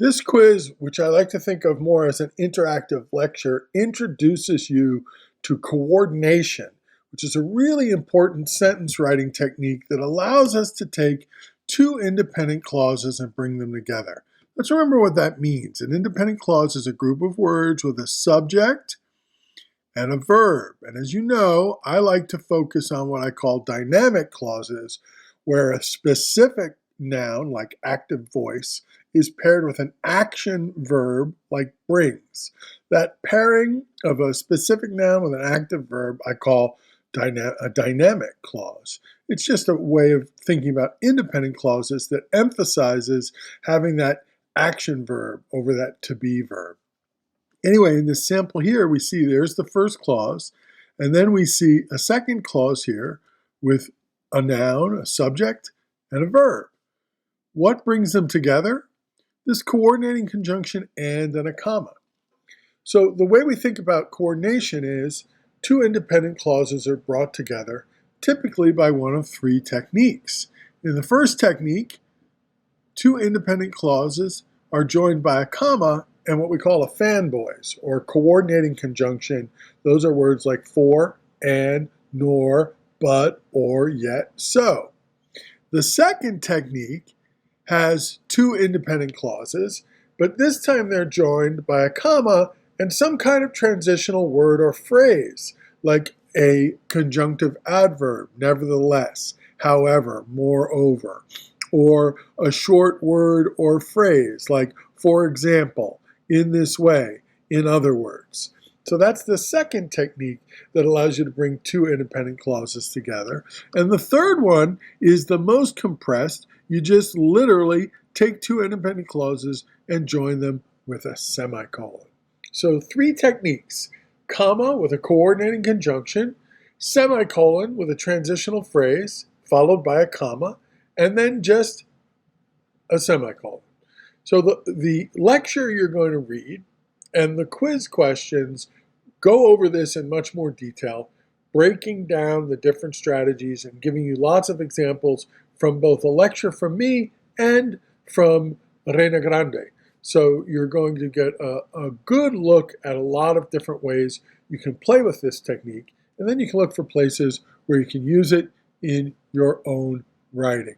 This quiz, which I like to think of more as an interactive lecture, introduces you to coordination, which is a really important sentence writing technique that allows us to take two independent clauses and bring them together. Let's remember what that means. An independent clause is a group of words with a subject and a verb. And as you know, I like to focus on what I call dynamic clauses, where a specific noun, like active voice, is paired with an action verb, like brings. That pairing of a specific noun with an active verb I call a dynamic clause. It's just a way of thinking about independent clauses that emphasizes having that action verb over that to be verb. Anyway, in this sample here, we see there's the first clause, and then we see a second clause here with a noun, a subject, and a verb. What brings them together? This coordinating conjunction and a comma. So the way we think about coordination is two independent clauses are brought together, typically by one of three techniques. In the first technique, two independent clauses are joined by a comma and what we call a fanboys, or coordinating conjunction. Those are words like for, and, nor, but, or, yet, so. The second technique has two independent clauses, but this time they're joined by a comma and some kind of transitional word or phrase, like a conjunctive adverb, nevertheless, however, moreover, or a short word or phrase, like for example, in this way, in other words. So that's the second technique that allows you to bring two independent clauses together. And the third one is the most compressed. You just literally take two independent clauses and join them with a semicolon. So three techniques: comma with a coordinating conjunction, semicolon with a transitional phrase followed by a comma, and then just a semicolon. So the lecture you're going to read and the quiz questions go over this in much more detail, breaking down the different strategies and giving you lots of examples from both a lecture from me and from Reina Grande. So you're going to get a good look at a lot of different ways you can play with this technique, and then you can look for places where you can use it in your own writing.